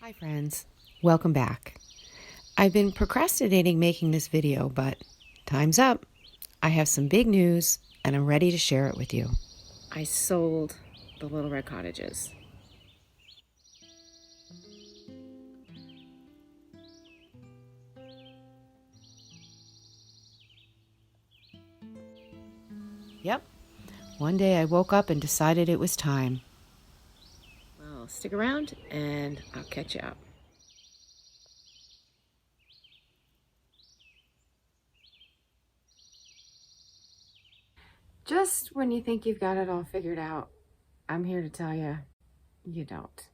Hi friends, welcome back. I've been procrastinating making this video, but time's up. I have some big news and I'm ready to share it with you. I sold the little red cottages. Yep, one day I woke up and decided it was time. Well, stick around and I'll catch you up. Just when you think you've got it all figured out, I'm here to tell you, you don't.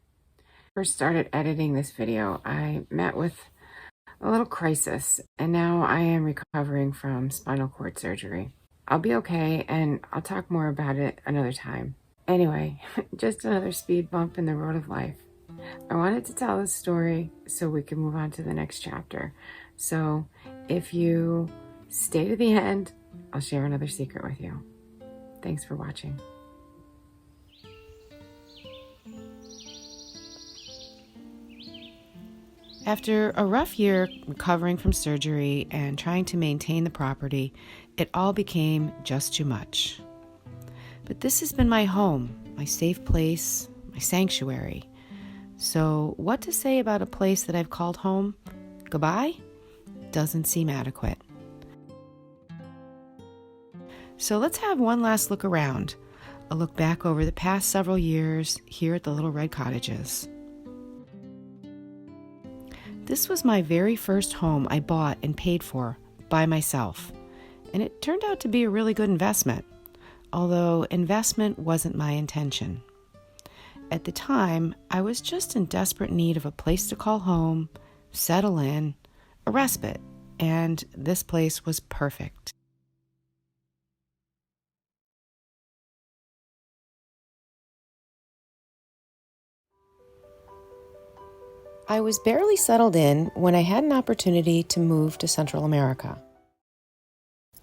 First started editing this video, I met with a little crisis, and now I am recovering from spinal cord surgery. I'll be okay, and I'll talk more about it another time. Anyway, just another speed bump in the road of life. I wanted to tell this story so we can move on to the next chapter. So if you stay to the end, I'll share another secret with you. Thanks for watching. After a rough year recovering from surgery and trying to maintain the property, it all became just too much. But this has been my home, my safe place, my sanctuary. So what to say about a place that I've called home? Goodbye? Doesn't seem adequate. So let's have one last look around, a look back over the past several years here at the Little Red Cottages. This was my very first home I bought and paid for by myself, and it turned out to be a really good investment, although investment wasn't my intention. At the time, I was just in desperate need of a place to call home, settle in, a respite, and this place was perfect. I was barely settled in when I had an opportunity to move to Central America.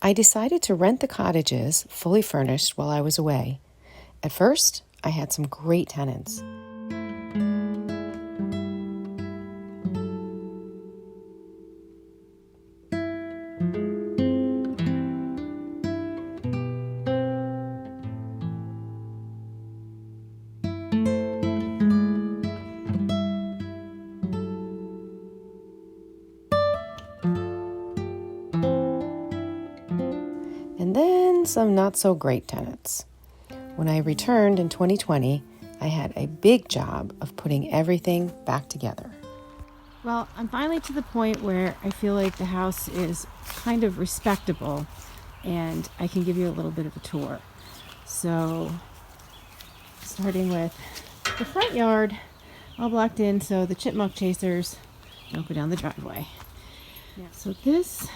I decided to rent the cottages fully furnished while I was away. At first, I had some great tenants. And then some not so great tenants. When I returned in 2020, I had a big job of putting everything back together. Well, I'm finally to the point where I feel like the house is kind of respectable and I can give you a little bit of a tour. So, starting with the front yard, all blocked in so the chipmunk chasers don't go down the driveway. Yeah. So this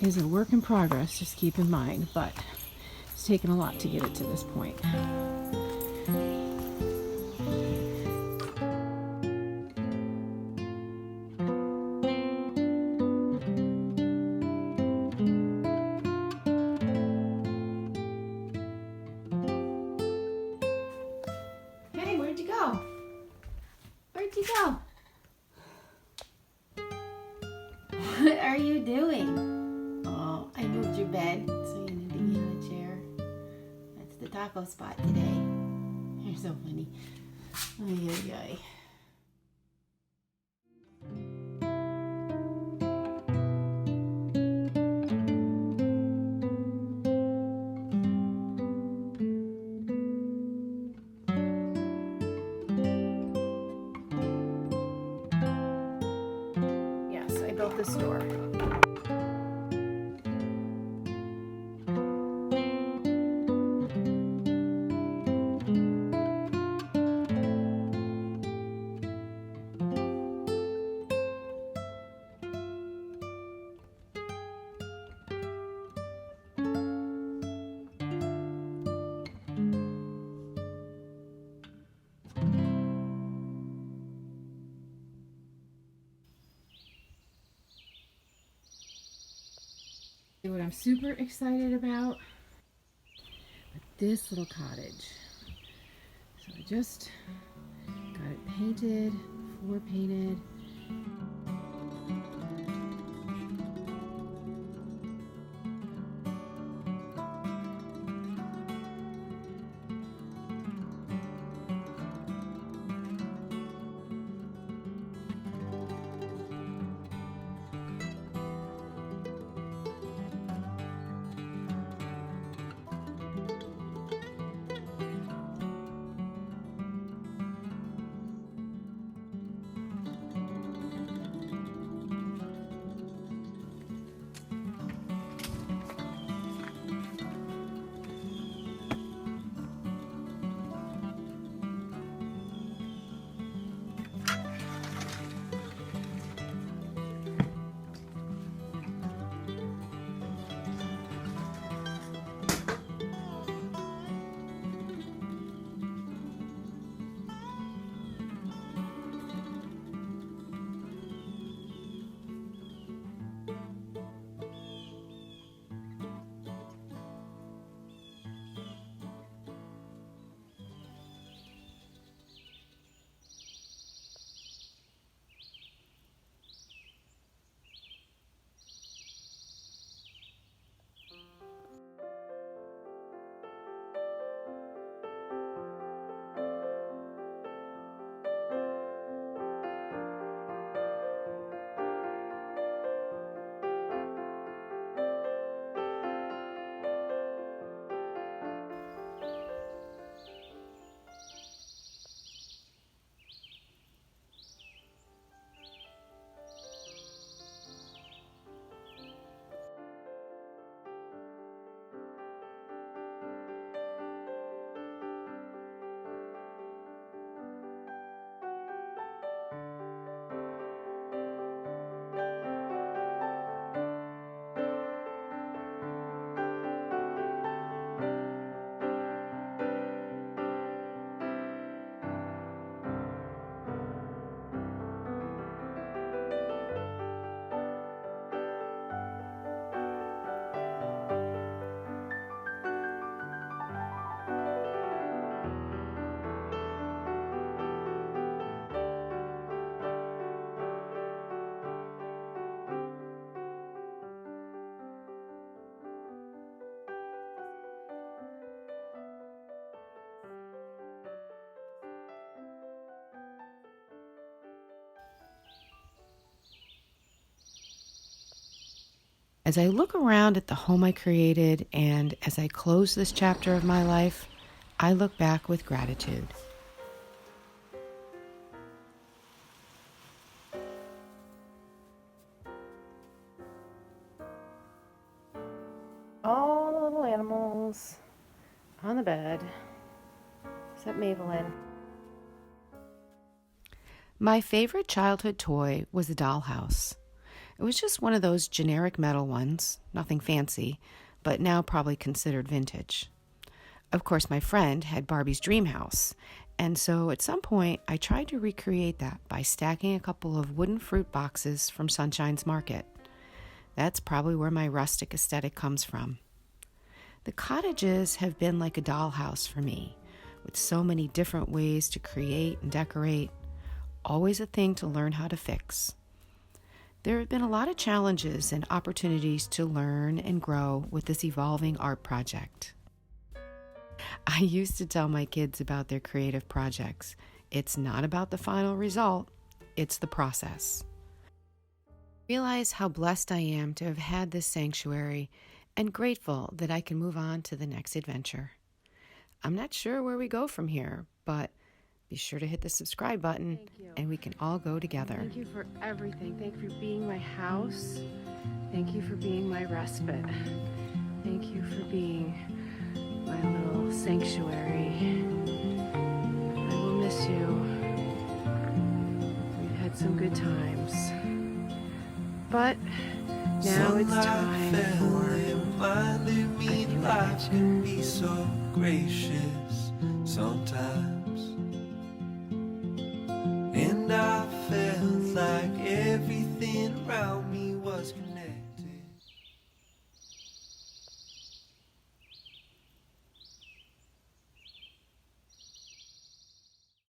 is a work in progress, just keep in mind, but it's taken a lot to get it to this point. Hey, where'd you go? Where'd you go? What are you doing? Oh, I moved your bed, so you need to get in a chair. That's the taco spot today. You're so funny. Ay, ay, ay. Yes, I built this door. What I'm super excited about, this little cottage. So I just got it painted, floor painted. As I look around at the home I created and as I close this chapter of my life, I look back with gratitude. All the little animals on the bed, except Maybelline. My favorite childhood toy was a dollhouse. It was just one of those generic metal ones, nothing fancy, but now probably considered vintage. Of course, my friend had Barbie's dream house, and so at some point I tried to recreate that by stacking a couple of wooden fruit boxes from Sunshine's Market. That's probably where my rustic aesthetic comes from. The cottages have been like a dollhouse for me, with so many different ways to create and decorate, always a thing to learn how to fix. There have been a lot of challenges and opportunities to learn and grow with this evolving art project. I used to tell my kids about their creative projects. It's not about the final result, it's the process. I realize how blessed I am to have had this sanctuary and grateful that I can move on to the next adventure. I'm not sure where we go from here, but be sure to hit the subscribe button and we can all go together. Thank you for everything. Thank you for being my house. Thank you for being my respite. Thank you for being my little sanctuary. I will miss you. We've had some good times. But now it's time for reminded me life can be so gracious sometimes. And I felt like everything around me was